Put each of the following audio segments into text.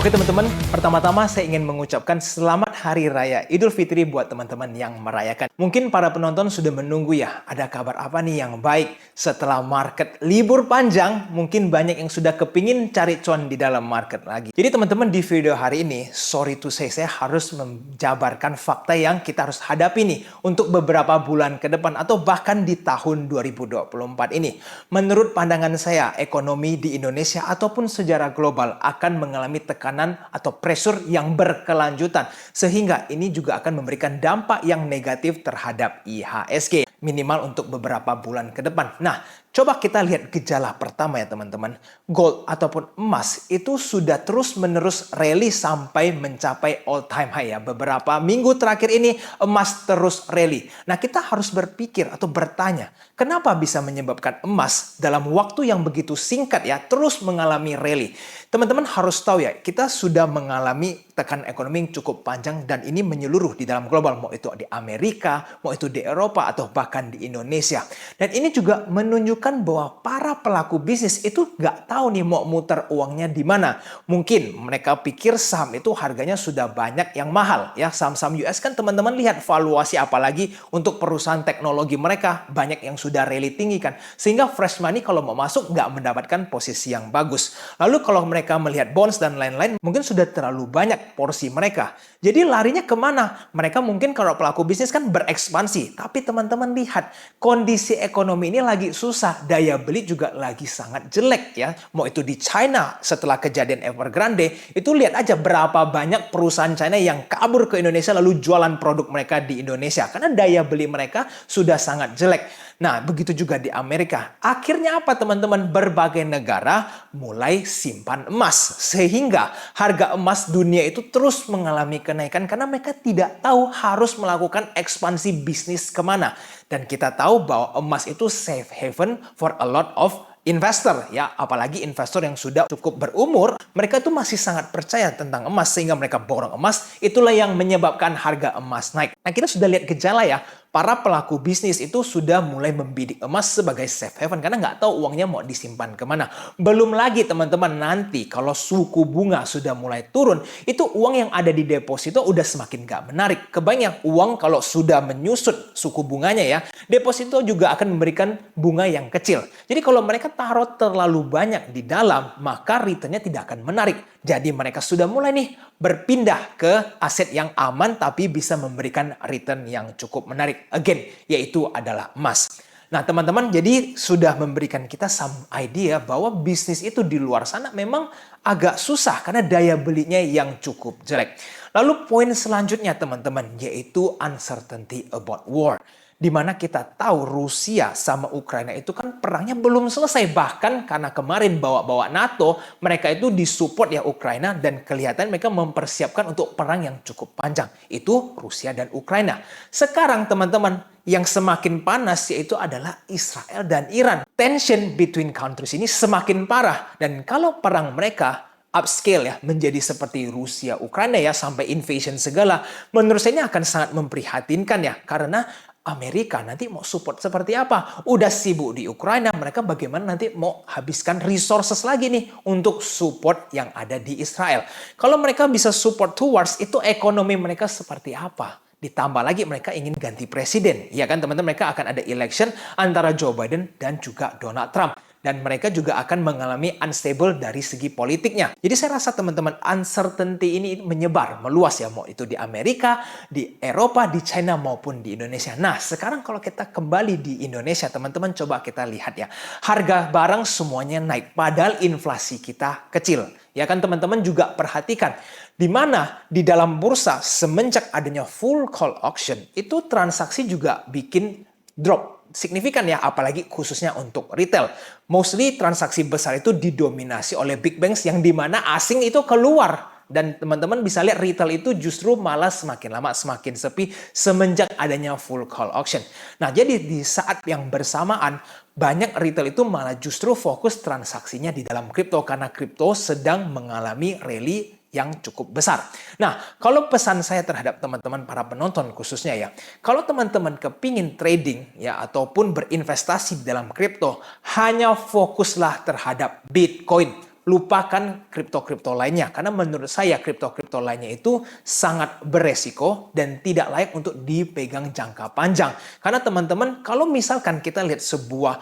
Oke teman-teman, pertama-tama saya ingin mengucapkan selamat Hari Raya Idul Fitri buat teman-teman yang merayakan. Mungkin para penonton sudah menunggu ya, ada kabar apa nih yang baik setelah market libur panjang, mungkin banyak yang sudah kepingin cari cuan di dalam market lagi. Jadi teman-teman di video hari ini, sorry to say, saya harus menjabarkan fakta yang kita harus hadapi nih untuk beberapa bulan ke depan atau bahkan di tahun 2024 ini. Menurut pandangan saya, ekonomi di Indonesia ataupun sejarah global akan mengalami tekanan atau pressure yang berkelanjutan, sehingga ini juga akan memberikan dampak yang negatif terhadap IHSG minimal untuk beberapa bulan ke depan. Nah, coba kita lihat gejala pertama ya teman-teman. Gold ataupun emas itu sudah terus-menerus rally sampai mencapai all time high ya. Beberapa minggu terakhir ini emas terus rally. Nah, kita harus berpikir atau bertanya, kenapa bisa menyebabkan emas dalam waktu yang begitu singkat ya terus mengalami rally? Teman-teman harus tahu ya, kita sudah mengalami tekanan ekonomi yang cukup panjang dan ini menyeluruh di dalam global, mau itu di Amerika, mau itu di Eropa atau bahkan di Indonesia. Dan ini juga menunjukkan bahwa para pelaku bisnis itu nggak tahu nih mau muter uangnya di mana. Mungkin mereka pikir saham itu harganya sudah banyak yang mahal ya. Saham-saham US kan teman-teman lihat valuasi apalagi untuk perusahaan teknologi mereka banyak yang sudah rally tinggi kan. Sehingga fresh money kalau mau masuk nggak mendapatkan posisi yang bagus. Lalu kalau mereka melihat bonds dan lain-lain mungkin sudah terlalu banyak porsi mereka. Jadi larinya kemana? Mereka mungkin kalau pelaku bisnis kan berekspansi. Tapi teman-teman lihat kondisi ekonomi ini lagi susah. Daya beli juga lagi sangat jelek ya. Mau itu di China setelah kejadian Evergrande. Itu lihat aja berapa banyak perusahaan China yang kabur ke Indonesia lalu jualan produk mereka di Indonesia. Karena daya beli mereka sudah sangat jelek. Nah, begitu juga di Amerika. Akhirnya apa teman-teman? Berbagai negara mulai simpan emas. Sehingga harga emas dunia itu terus mengalami kenaikan karena mereka tidak tahu harus melakukan ekspansi bisnis kemana. Dan kita tahu bahwa emas itu safe haven for a lot of investor ya, apalagi investor yang sudah cukup berumur, mereka tuh masih sangat percaya tentang emas sehingga mereka borong emas. Itulah yang menyebabkan harga emas naik. Nah, kita sudah lihat gejala ya, para pelaku bisnis itu sudah mulai membidik emas sebagai safe haven karena nggak tahu uangnya mau disimpan kemana. Belum lagi teman-teman nanti kalau suku bunga sudah mulai turun, itu uang yang ada di deposito udah semakin nggak menarik. Kebanyakan uang kalau sudah menyusut suku bunganya ya, deposito juga akan memberikan bunga yang kecil. Jadi kalau mereka taruh terlalu banyak di dalam, maka returnnya tidak akan menarik. Jadi mereka sudah mulai nih berpindah ke aset yang aman tapi bisa memberikan return yang cukup menarik. Again, yaitu adalah emas. Nah teman-teman, jadi sudah memberikan kita some idea bahwa bisnis itu di luar sana memang agak susah karena daya belinya yang cukup jelek. Lalu poin selanjutnya teman-teman, yaitu uncertainty about war. Di mana kita tahu Rusia sama Ukraina itu kan perangnya belum selesai. Bahkan karena kemarin bawa-bawa NATO, mereka itu disupport ya Ukraina dan kelihatan mereka mempersiapkan untuk perang yang cukup panjang. Itu Rusia dan Ukraina. Sekarang teman-teman, yang semakin panas yaitu adalah Israel dan Iran. Tension between countries ini semakin parah. Dan kalau perang mereka upscale ya menjadi seperti Rusia Ukraina ya sampai invasion segala, menurut saya ini akan sangat memprihatinkan ya, karena Amerika nanti mau support seperti apa? Udah sibuk di Ukraina, mereka bagaimana nanti mau habiskan resources lagi nih untuk support yang ada di Israel. Kalau mereka bisa support towards itu ekonomi mereka seperti apa? Ditambah lagi mereka ingin ganti presiden. Ya kan teman-teman, mereka akan ada election antara Joe Biden dan juga Donald Trump. Dan mereka juga akan mengalami unstable dari segi politiknya. Jadi saya rasa teman-teman uncertainty ini menyebar, meluas ya. Mau itu di Amerika, di Eropa, di China maupun di Indonesia. Nah sekarang kalau kita kembali di Indonesia teman-teman, coba kita lihat ya. Harga barang semuanya naik padahal inflasi kita kecil. Ya kan teman-teman juga perhatikan. Di mana di dalam bursa semenjak adanya full call auction itu transaksi juga bikin drop signifikan ya, apalagi khususnya untuk retail. Mostly transaksi besar itu didominasi oleh big banks yang dimana asing itu keluar. Dan teman-teman bisa lihat retail itu justru malah semakin lama semakin sepi semenjak adanya full call auction. Nah jadi di saat yang bersamaan banyak retail itu malah justru fokus transaksinya di dalam kripto karena kripto sedang mengalami rally yang cukup besar. Nah, kalau pesan saya terhadap teman-teman para penonton khususnya ya, kalau teman-teman kepingin trading ya ataupun berinvestasi di dalam kripto, hanya fokuslah terhadap Bitcoin. lupakan kripto-kripto lainnya. Karena menurut saya kripto-kripto lainnya itu sangat beresiko dan tidak layak untuk dipegang jangka panjang. Karena teman-teman, kalau misalkan kita lihat sebuah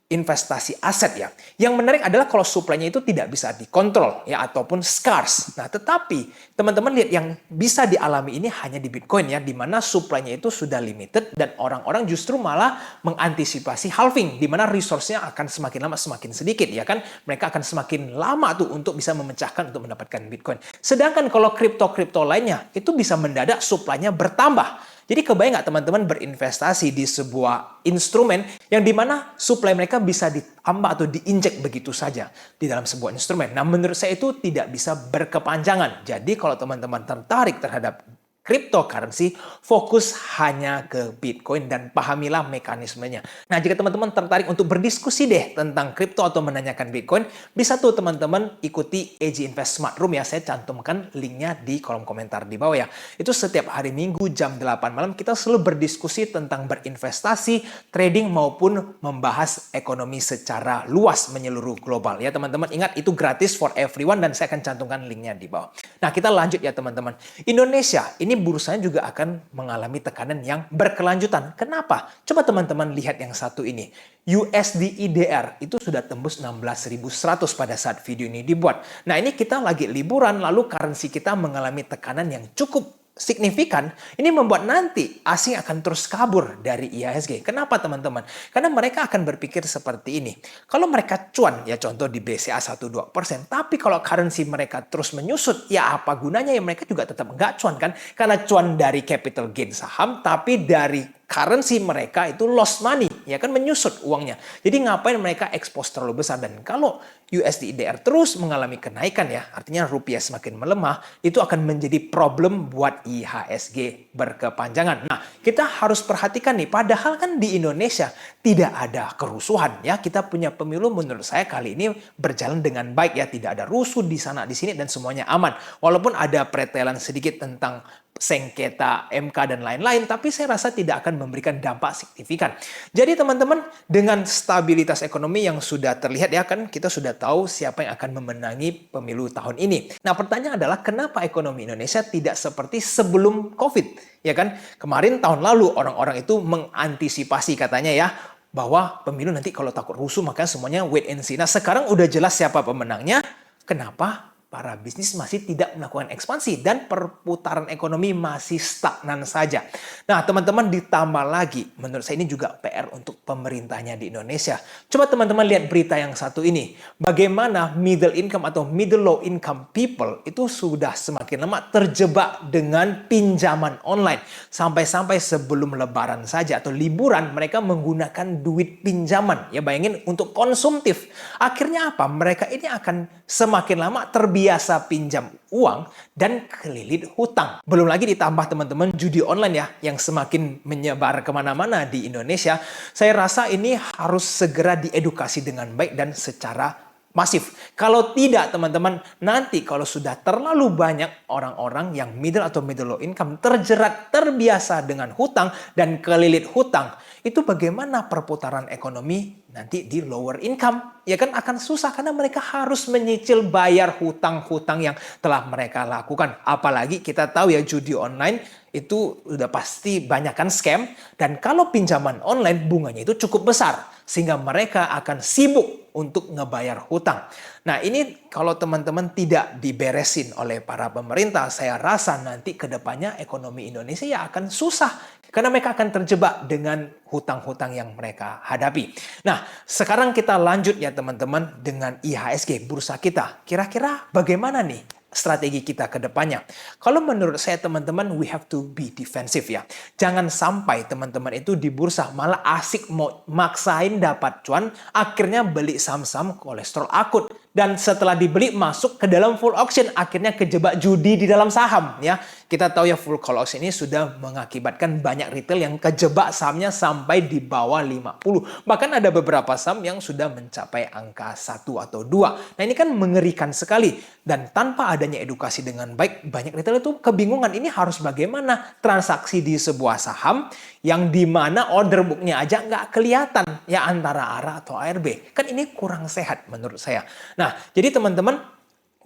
investasi aset ya. Yang menarik adalah kalau supply-nya itu tidak bisa dikontrol ya ataupun scarce. Nah, tetapi teman-teman lihat yang bisa dialami ini hanya di Bitcoin ya, di mana supply-nya itu sudah limited dan orang-orang justru malah mengantisipasi halving, di mana resource-nya akan semakin lama semakin sedikit ya kan. Mereka akan semakin lama tuh untuk bisa memecahkan untuk mendapatkan Bitcoin. Sedangkan kalau kripto-kripto lainnya itu bisa mendadak supply-nya bertambah. Jadi kebayang nggak teman-teman berinvestasi di sebuah instrumen yang dimana supply mereka bisa ditambah atau diinjek begitu saja di dalam sebuah instrumen. Nah, menurut saya itu tidak bisa berkepanjangan. Jadi kalau teman-teman tertarik terhadap cryptocurrency, fokus hanya ke Bitcoin dan pahamilah mekanismenya. Nah, jika teman-teman tertarik untuk berdiskusi deh tentang kripto atau menanyakan Bitcoin, bisa tuh teman-teman ikuti AG Invest Smart Room ya. Saya cantumkan linknya di kolom komentar di bawah ya. Itu setiap hari Minggu jam 8 malam kita selalu berdiskusi tentang berinvestasi, trading maupun membahas ekonomi secara luas menyeluruh global ya teman-teman. Ingat itu gratis for everyone dan saya akan cantumkan linknya di bawah. Nah, kita lanjut ya teman-teman. Indonesia ini bursanya juga akan mengalami tekanan yang berkelanjutan. Kenapa? Coba teman-teman lihat yang satu ini. USD IDR itu sudah tembus 16.100 pada saat video ini dibuat. Nah, ini kita lagi liburan, lalu currency kita mengalami tekanan yang cukup signifikan. Ini membuat nanti asing akan terus kabur dari IHSG. Kenapa teman-teman? Karena mereka akan berpikir seperti ini. Kalau mereka cuan, ya contoh di BCA 1-2%, tapi kalau currency mereka terus menyusut, ya apa gunanya ya mereka juga tetap nggak cuan kan? Karena cuan dari capital gain saham, tapi dari currency mereka itu lost money, ya kan menyusut uangnya. Jadi ngapain mereka expose terlalu besar? Dan kalau USD IDR terus mengalami kenaikan ya, artinya rupiah semakin melemah, itu akan menjadi problem buat IHSG berkepanjangan. Nah, kita harus perhatikan nih, padahal kan di Indonesia tidak ada kerusuhan ya. Kita punya pemilu menurut saya kali ini berjalan dengan baik ya, tidak ada rusuh di sana di sini dan semuanya aman. Walaupun ada pretelan sedikit tentang sengketa MK dan lain-lain, tapi saya rasa tidak akan memberikan dampak signifikan. Jadi teman-teman, dengan stabilitas ekonomi yang sudah terlihat ya kan, kita sudah tahu siapa yang akan memenangi pemilu tahun ini. Nah, pertanyaan adalah kenapa ekonomi Indonesia tidak seperti sebelum COVID? Ya kan, kemarin tahun lalu orang-orang itu mengantisipasi katanya ya, bahwa pemilu nanti kalau takut rusuh makanya semuanya wait and see. Nah, sekarang udah jelas siapa pemenangnya. Kenapa para bisnis masih tidak melakukan ekspansi dan perputaran ekonomi masih stagnan saja? Nah, teman-teman, ditambah lagi, menurut saya ini juga PR untuk pemerintahnya di Indonesia. Coba teman-teman lihat berita yang satu ini. Bagaimana middle income atau middle low income people itu sudah semakin lama terjebak dengan pinjaman online. Sampai-sampai sebelum lebaran saja atau liburan mereka menggunakan duit pinjaman. Ya bayangin untuk konsumtif. Akhirnya apa? Mereka ini akan semakin lama terbiasa pinjam uang dan kelilit hutang. Belum lagi ditambah teman-teman judi online ya yang semakin menyebar kemana-mana di Indonesia. Saya rasa ini harus segera diedukasi dengan baik dan secara masif. Kalau tidak teman-teman, nanti kalau sudah terlalu banyak orang-orang yang middle atau middle low income terjerat terbiasa dengan hutang dan kelilit hutang, itu bagaimana perputaran ekonomi nanti di lower income? Ya kan akan susah karena mereka harus menyicil bayar hutang-hutang yang telah mereka lakukan. Apalagi kita tahu ya judi online itu udah pasti banyakkan scam dan kalau pinjaman online bunganya itu cukup besar sehingga mereka akan sibuk untuk ngebayar hutang. Nah, ini kalau teman-teman tidak diberesin oleh para pemerintah, saya rasa nanti ke depannya ekonomi Indonesia ya akan susah karena mereka akan terjebak dengan hutang-hutang yang mereka hadapi. Nah, sekarang kita lanjut ya teman-teman dengan IHSG, bursa kita. Kira-kira bagaimana nih strategi kita ke depannya? Kalau menurut saya teman-teman, we have to be defensive ya. Jangan sampai teman-teman itu di bursa malah asik mau maksain dapat cuan, akhirnya beli saham-saham kolesterol akut. Dan setelah dibeli masuk ke dalam full auction, akhirnya kejebak judi di dalam saham ya. Kita tahu ya full call auction ini sudah mengakibatkan banyak retail yang kejebak sahamnya sampai di bawah 50. Bahkan ada beberapa saham yang sudah mencapai angka 1 atau 2. Nah, ini kan mengerikan sekali. Dan tanpa adanya edukasi dengan baik, banyak retail itu kebingungan ini harus bagaimana transaksi di sebuah saham yang dimana order booknya aja nggak kelihatan ya antara ARA atau ARB. Kan ini kurang sehat menurut saya. Nah, jadi teman-teman,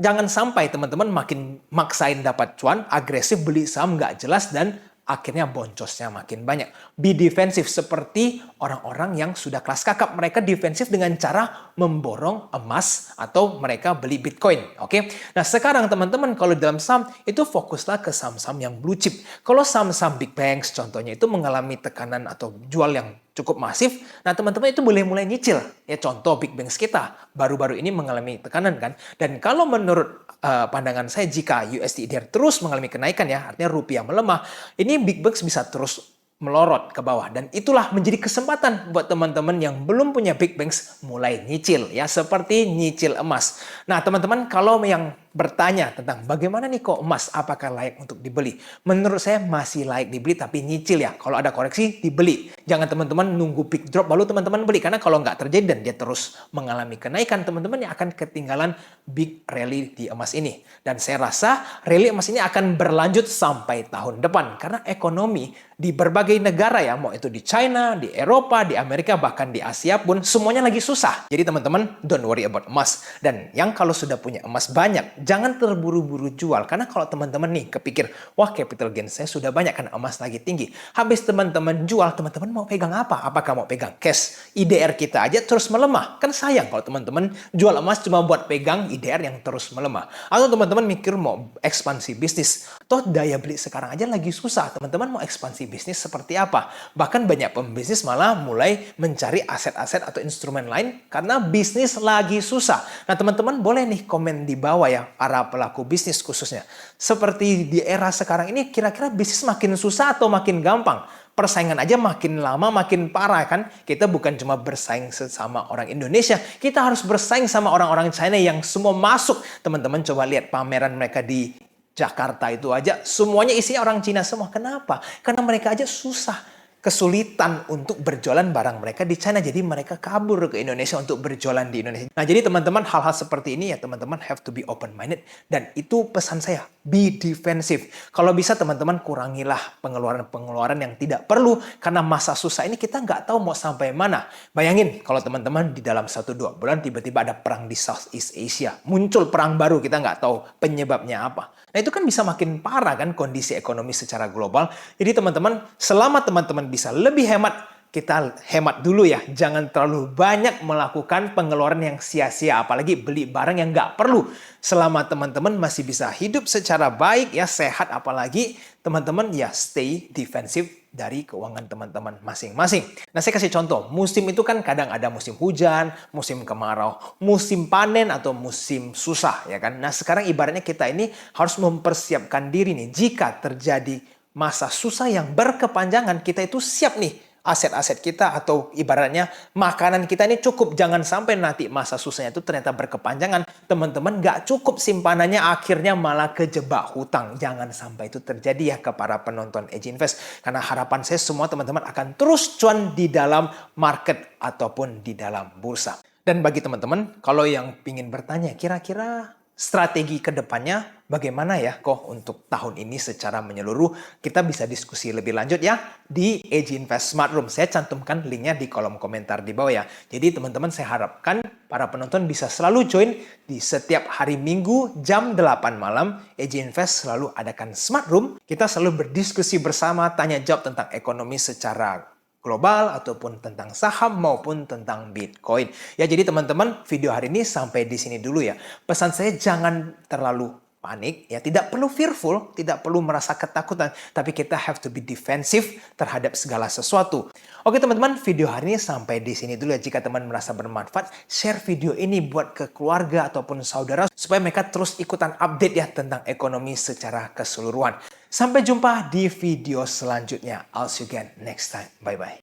jangan sampai teman-teman makin maksain dapat cuan, agresif beli saham nggak jelas, dan akhirnya boncosnya makin banyak. Be defensif seperti orang-orang yang sudah kelas kakap. Mereka defensif dengan cara memborong emas atau mereka beli Bitcoin. Oke? Nah, sekarang teman-teman kalau dalam saham itu fokuslah ke saham-saham yang blue chip. Kalau saham-saham big banks contohnya itu mengalami tekanan atau jual yang cukup masif, nah teman-teman itu boleh mulai nyicil. Ya contoh big banks kita baru-baru ini mengalami tekanan kan. Dan kalau menurut pandangan saya, jika USD terus mengalami kenaikan ya, artinya rupiah melemah, ini big banks bisa terus melorot ke bawah, dan itulah menjadi kesempatan buat teman-teman yang belum punya big banks mulai nyicil ya, seperti nyicil emas. Nah, teman-teman kalau yang bertanya tentang bagaimana nih kok emas, apakah layak untuk dibeli? Menurut saya masih layak dibeli, tapi nyicil ya. Kalau ada koreksi dibeli. Jangan teman-teman nunggu big drop baru teman-teman beli, karena kalau nggak terjadi dan dia terus mengalami kenaikan, teman-teman yang akan ketinggalan big rally di emas ini. Dan saya rasa rally emas ini akan berlanjut sampai tahun depan, karena ekonomi di berbagai negara ya, mau itu di China, di Eropa, di Amerika, bahkan di Asia pun semuanya lagi susah. Jadi teman-teman don't worry about emas. Dan yang kalau sudah punya emas banyak, jangan terburu-buru jual, karena kalau teman-teman nih kepikir, wah capital gain saya sudah banyak kan emas lagi tinggi. Habis teman-teman jual, teman-teman mau pegang apa? Apakah mau pegang cash? IDR kita aja terus melemah. Kan sayang kalau teman-teman jual emas cuma buat pegang IDR yang terus melemah. Atau teman-teman mikir mau ekspansi bisnis. Toh daya beli sekarang aja lagi susah. Teman-teman mau ekspansi bisnis seperti apa? Bahkan banyak pembisnis malah mulai mencari aset-aset atau instrumen lain karena bisnis lagi susah. Nah teman-teman boleh nih komen di bawah ya, para pelaku bisnis khususnya. Seperti di era sekarang ini, kira-kira bisnis makin susah atau makin gampang? Persaingan aja makin lama makin parah kan. Kita bukan cuma bersaing sesama orang Indonesia, kita harus bersaing sama orang-orang China yang semua masuk. Teman-teman coba lihat pameran mereka di Jakarta itu aja, semuanya isinya orang Cina semua. Kenapa? Karena mereka aja susah, kesulitan untuk berjualan barang mereka di China. Jadi mereka kabur ke Indonesia untuk berjualan di Indonesia. Nah, jadi teman-teman hal-hal seperti ini ya teman-teman have to be open-minded. Dan itu pesan saya, be defensive. Kalau bisa teman-teman kurangilah pengeluaran-pengeluaran yang tidak perlu. Karena masa susah ini kita nggak tahu mau sampai mana. Bayangin kalau teman-teman di dalam 1-2 bulan tiba-tiba ada perang di Southeast Asia. Muncul perang baru, kita nggak tahu penyebabnya apa. Nah itu kan bisa makin parah kan kondisi ekonomi secara global. Jadi teman-teman, selama teman-teman bisa lebih hemat, kita hemat dulu ya. Jangan terlalu banyak melakukan pengeluaran yang sia-sia, apalagi beli barang yang nggak perlu. Selama teman-teman masih bisa hidup secara baik ya, sehat, apalagi teman-teman ya stay defensif dari keuangan teman-teman masing-masing. Nah, saya kasih contoh. Musim itu kan kadang ada musim hujan, musim kemarau, musim panen, atau musim susah, ya kan? Nah, sekarang ibaratnya kita ini harus mempersiapkan diri nih. Jika terjadi masa susah yang berkepanjangan, kita itu siap nih. Aset-aset kita atau ibaratnya makanan kita ini cukup. Jangan sampai nanti masa susahnya itu ternyata berkepanjangan. Teman-teman nggak cukup simpanannya, akhirnya malah kejebak hutang. Jangan sampai itu terjadi ya ke para penonton Edge Invest. Karena harapan saya semua teman-teman akan terus cuan di dalam market ataupun di dalam bursa. Dan bagi teman-teman, kalau yang ingin bertanya kira-kira strategi ke depannya bagaimana ya kok untuk tahun ini secara menyeluruh, kita bisa diskusi lebih lanjut ya di Edge Invest Smart Room. Saya cantumkan linknya di kolom komentar di bawah ya. Jadi teman-teman saya harapkan para penonton bisa selalu join di setiap hari Minggu jam 8 malam. Edge Invest selalu adakan Smart Room. Kita selalu berdiskusi bersama, tanya jawab tentang ekonomi secara global ataupun tentang saham maupun tentang Bitcoin. Ya, jadi teman-teman, video hari ini sampai di sini dulu ya. Pesan saya jangan terlalu panik ya, tidak perlu fearful, tidak perlu merasa ketakutan, tapi kita have to be defensive terhadap segala sesuatu. Oke teman-teman, video hari ini sampai di sini dulu ya. Jika teman merasa bermanfaat, share video ini buat ke keluarga ataupun saudara supaya mereka terus ikutan update ya tentang ekonomi secara keseluruhan. Sampai jumpa di video selanjutnya. I'll see you again next time. Bye-bye.